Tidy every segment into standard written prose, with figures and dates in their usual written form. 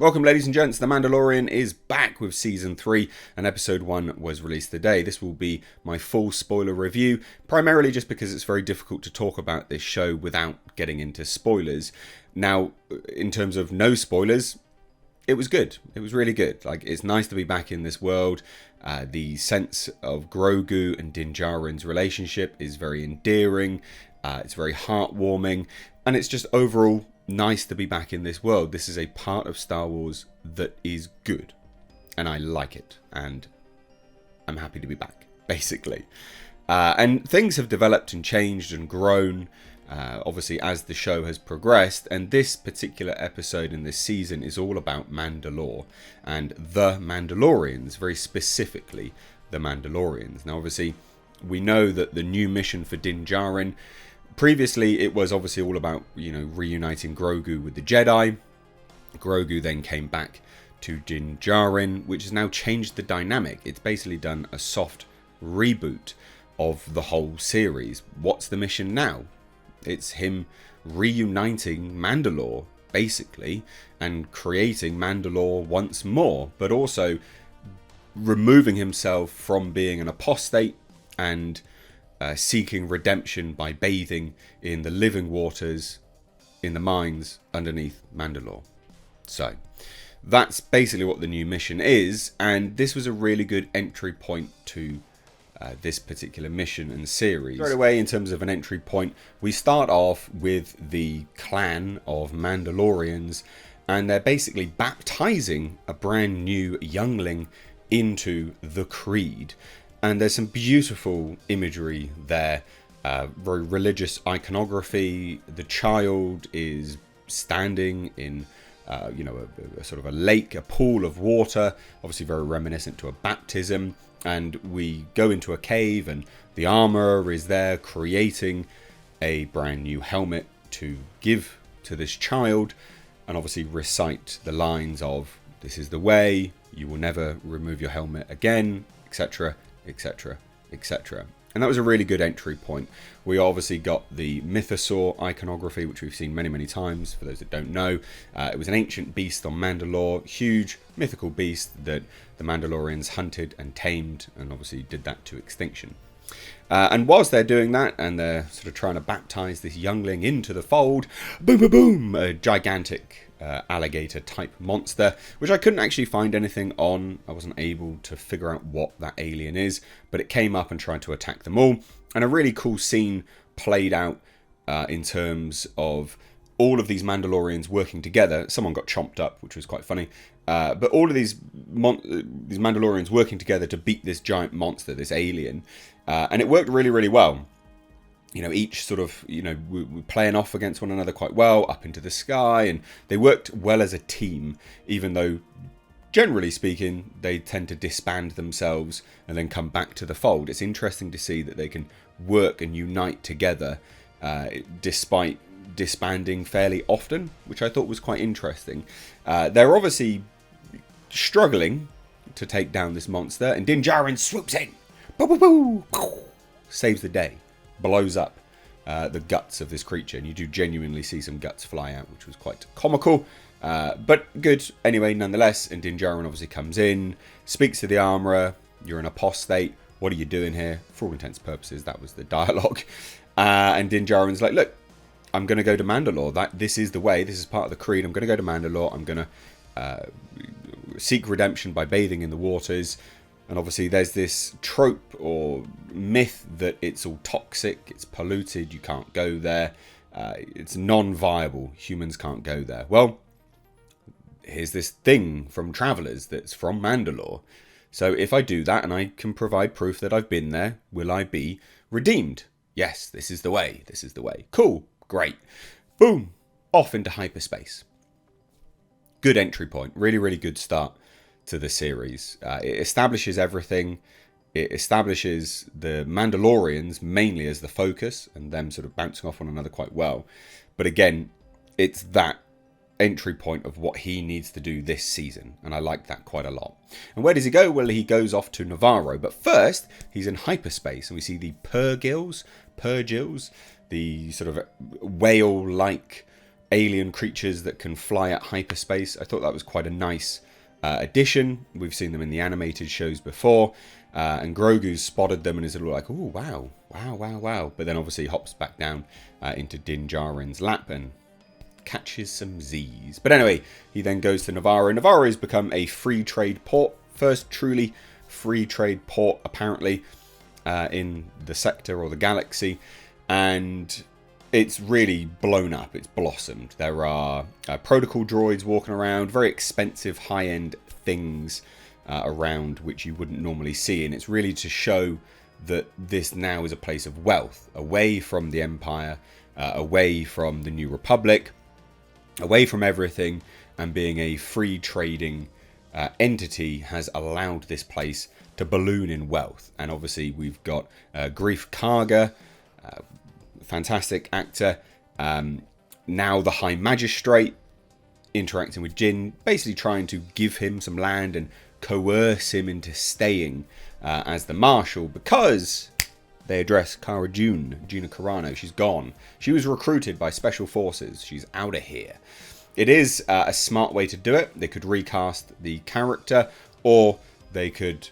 Welcome, ladies and gents. The Mandalorian is back with Season 3, and Episode 1 was released today. This will be my full spoiler review, primarily just because it's very difficult to talk about this show without getting into spoilers. Now, in terms of no spoilers, it was good. It was really good. Like, it's nice to be back in this world. The sense of Grogu and Din Djarin's relationship is very endearing. It's very heartwarming, and it's just overall nice to be back in this world. This is a part of Star Wars that is good, and I like it, and I'm happy to be back, basically. And things have developed and changed and grown, obviously, as the show has progressed, and this particular episode in this season is all about Mandalore and the Mandalorians, very specifically the Mandalorians. Now, obviously, we know that the new mission for Din Djarin, previously, it was obviously all about, reuniting Grogu with the Jedi. Grogu then came back to Din Djarin, which has now changed the dynamic. It's basically done a soft reboot of the whole series. What's the mission now? It's him reuniting Mandalore, basically, and creating Mandalore once more, but also removing himself from being an apostate and seeking redemption by bathing in the living waters in the mines underneath Mandalore. So that's basically what the new mission is, and this was a really good entry point to this particular mission and series. Straight away, in terms of an entry point, we start off with the clan of Mandalorians, and they're basically baptizing a brand new youngling into the Creed. And there's some beautiful imagery there, very religious iconography. The child is standing in, a sort of a lake, a pool of water, obviously very reminiscent to a baptism. And we go into a cave, and the armorer is there creating a brand new helmet to give to this child, and obviously recite the lines of, "This is the way, you will never remove your helmet again," etc. etc, etc. And that was a really good entry point. We obviously got the mythosaur iconography, which we've seen many times, for those that don't know. It was an ancient beast on Mandalore, huge mythical beast that the Mandalorians hunted and tamed, and obviously did that to extinction. And whilst they're doing that, and they're sort of trying to baptize this youngling into the fold, boom, boom, boom, a gigantic alligator type monster, which I couldn't actually find anything on. I wasn't able to figure out what that alien is, but it came up and tried to attack them all. And a really cool scene played out in terms of all of these Mandalorians working together. Someone got chomped up, which was quite funny. But all of these Mandalorians working together to beat this giant monster, this alien. And it worked really well. Each sort of, we're playing off against one another quite well, up into the sky, and they worked well as a team, even though, generally speaking, they tend to disband themselves and then come back to the fold. It's interesting to see that they can work and unite together, despite disbanding fairly often, which I thought was quite interesting. They're obviously struggling to take down this monster, and Din Djarin swoops in, saves the day. Blows up the guts of this creature, and you do genuinely see some guts fly out, which was quite comical, but good anyway nonetheless. And Din Djarin obviously comes in, speaks to the armourer. "You're an apostate, what are you doing here?" For all intents and purposes, that was the dialogue. And Din Djarin's like, "Look, I'm going to go to Mandalore. This is the way, this is part of the Creed. I'm going to go to Mandalore, I'm going to seek redemption by bathing in the waters." And obviously there's this trope or myth that it's all toxic, it's polluted, you can't go there, it's non-viable, humans can't go there. Well, here's this thing from travellers that's from Mandalore. So if I do that and I can provide proof that I've been there, will I be redeemed? Yes, this is the way, this is the way. Cool, great. Boom, off into hyperspace. Good entry point, really good start to the series. It establishes everything. It establishes the Mandalorians mainly as the focus, and them sort of bouncing off one another quite well. But again, it's that entry point of what he needs to do this season, and I like that quite a lot. And where does he go? Well, he goes off to Nevarro, but first he's in hyperspace, and we see the Purgils, the sort of whale-like alien creatures that can fly at hyperspace. I thought that was quite a nice addition. We've seen them in the animated shows before. And Grogu's spotted them and is like, oh, wow, wow, wow, wow. But then obviously hops back down into Din Djarin's lap and catches some Z's. But anyway, he then goes to Nevarro. Nevarro has become a free trade port. First truly free trade port, apparently, in the sector or the galaxy. And it's really blown up. It's blossomed. There are protocol droids walking around, very expensive, high-end things around which you wouldn't normally see. And it's really to show that this now is a place of wealth, away from the Empire, away from the New Republic, away from everything, and being a free trading entity has allowed this place to balloon in wealth. And obviously we've got Greef Karga, fantastic actor, now the High Magistrate, interacting with Jin, basically trying to give him some land and coerce him into staying as the Marshal, because they address Gina Carano. She's gone. She was recruited by Special Forces. She's out of here. It is a smart way to do it. They could recast the character, or they could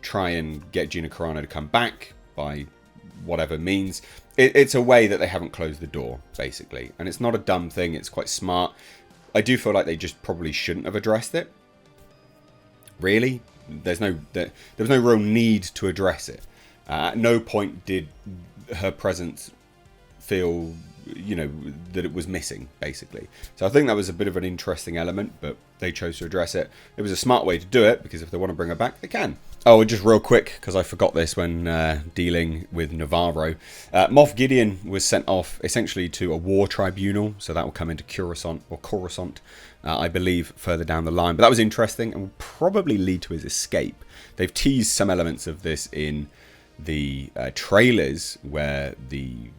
try and get Gina Carano to come back by whatever means. It's a way that they haven't closed the door, basically. And it's not a dumb thing. It's quite smart. I do feel like they just probably shouldn't have addressed it. Really? There was no real need to address it. At no point did her presence feel, that it was missing, basically. So I think that was a bit of an interesting element, but they chose to address it. It was a smart way to do it, because if they want to bring her back, they can. Oh, and just real quick, because I forgot this when dealing with Nevarro. Moff Gideon was sent off essentially to a war tribunal, so that will come into Coruscant, I believe, further down the line. But that was interesting and will probably lead to his escape. They've teased some elements of this in the trailers where the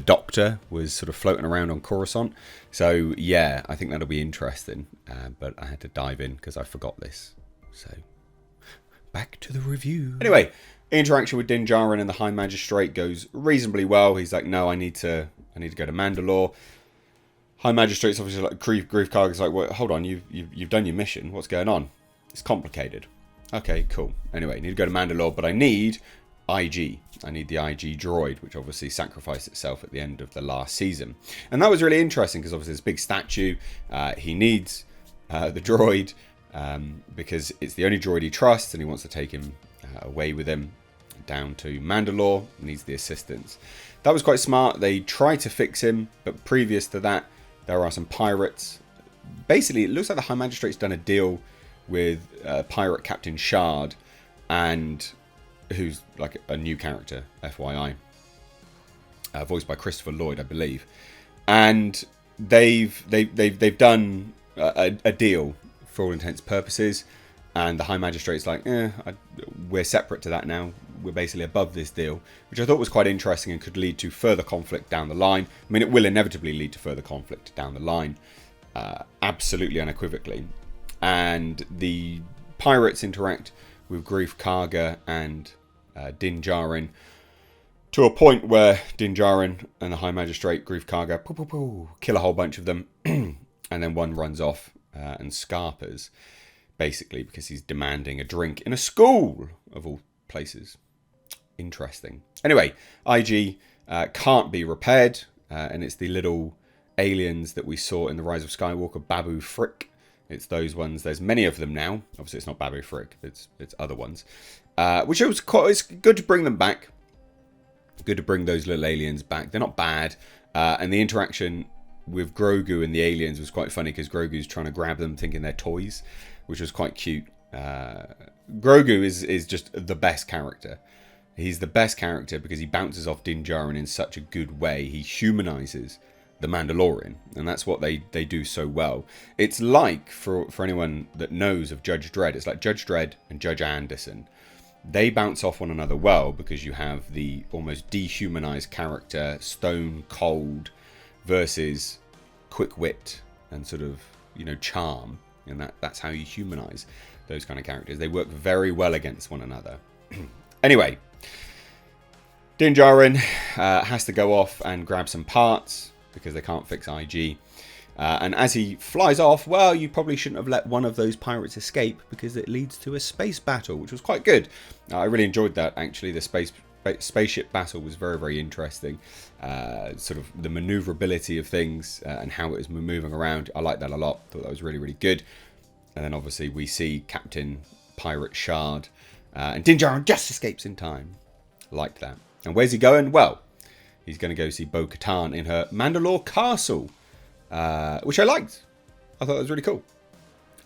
Doctor was sort of floating around on Coruscant. So yeah, I think that'll be interesting. But I had to dive in because I forgot this. So back to the review. Anyway, interaction with Din Djarin and the High Magistrate goes reasonably well. He's like, no, I need to go to Mandalore. High Magistrate's obviously like, Greef Karga's like, well, hold on, you've done your mission. What's going on? It's complicated. Okay, cool. Anyway, I need to go to Mandalore, but I need IG. I need the IG droid, which obviously sacrificed itself at the end of the last season. And that was really interesting because obviously this big statue. He needs the droid because it's the only droid he trusts, and he wants to take him away with him down to Mandalore. He needs the assistance. That was quite smart. They tried to fix him, but previous to that, there are some pirates. Basically, it looks like the High Magistrate's done a deal with pirate Captain Shard, and who's like a new character, FYI, voiced by Christopher Lloyd, I believe. And they've done a deal for all intents and purposes, and the High Magistrate's like, we're separate to that now. We're basically above this deal, which I thought was quite interesting and could lead to further conflict down the line. I mean, it will inevitably lead to further conflict down the line, absolutely unequivocally. And the pirates interact with Greef Karga and Din Djarin to a point where Din Djarin and the High Magistrate, Greef Karga, kill a whole bunch of them, and then one runs off and scarpers, basically because he's demanding a drink in a school, of all places. Interesting. Anyway, IG can't be repaired, and it's the little aliens that we saw in The Rise of Skywalker, Babu Frick. It's those ones. There's many of them now. Obviously, it's not Babu Frick. It's other ones. Which it's good to bring them back. Good to bring those little aliens back. They're not bad. And the interaction with Grogu and the aliens was quite funny because Grogu's trying to grab them thinking they're toys, which was quite cute. Grogu is just the best character. He's the best character because he bounces off Din Djarin in such a good way. He humanizes the Mandalorian, and that's what they do so well. It's like, for anyone that knows of Judge Dredd, it's like Judge Dredd and Judge Anderson. They bounce off one another well because you have the almost dehumanized character, stone cold, versus quick wit and sort of, charm, and that's how you humanize those kind of characters. They work very well against one another. Anyway, Din Djarin has to go off and grab some parts. because they can't fix IG. And as he flies off, well, you probably shouldn't have let one of those pirates escape, because it leads to a space battle, which was quite good. I really enjoyed that, actually. The spaceship battle was very, very interesting. Sort of the maneuverability of things and how it was moving around. I liked that a lot. Thought that was really, really good. And then obviously we see Captain Pirate Shard. And Din Djarin just escapes in time. Liked that. And where's he going? Well, he's going to go see Bo-Katan in her Mandalore castle. Which I liked. I thought that was really cool.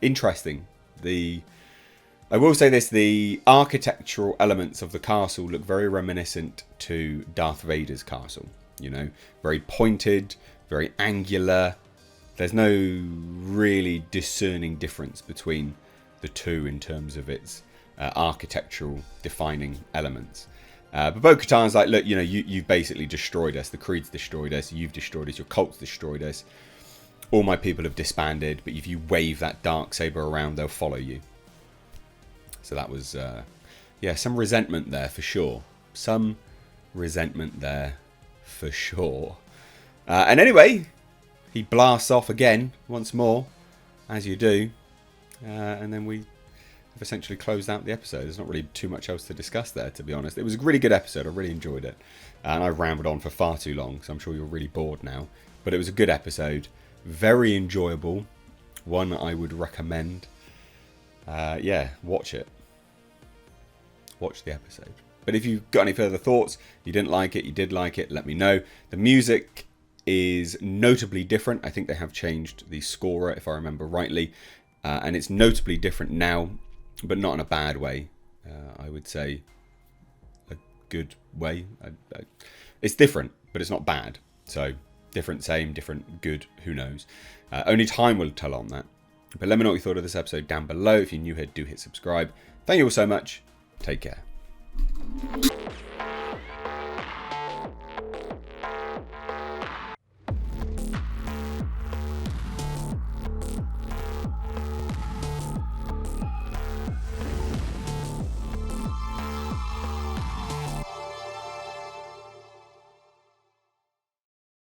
Interesting. I will say this, the architectural elements of the castle look very reminiscent to Darth Vader's castle. You know, very pointed, very angular. There's no really discerning difference between the two in terms of its architectural defining elements. But Bo-Katan's like, look, you know, you've basically destroyed us. The Creed's destroyed us. You've destroyed us. Your cult's destroyed us. All my people have disbanded, but if you wave that Darksaber around, they'll follow you. So that was, yeah, some resentment there for sure. Some resentment there for sure. And anyway, he blasts off again, once more, as you do. And then we have essentially closed out the episode. There's not really too much else to discuss there, to be honest. It was a really good episode. I really enjoyed it. And I rambled on for far too long, so I'm sure you're really bored now. But it was a good episode. Very enjoyable. One I would recommend. Yeah, watch it. Watch the episode. But if you've got any further thoughts, you didn't like it, you did like it, let me know. The music is notably different. I think they have changed the scorer, if I remember rightly. And it's notably different now, but not in a bad way. I would say a good way. It's different, but it's not bad. So, different, same, different, good, who knows. Only time will tell on that. But let me know what you thought of this episode down below. If you're new here, do hit subscribe. Thank you all so much. Take care.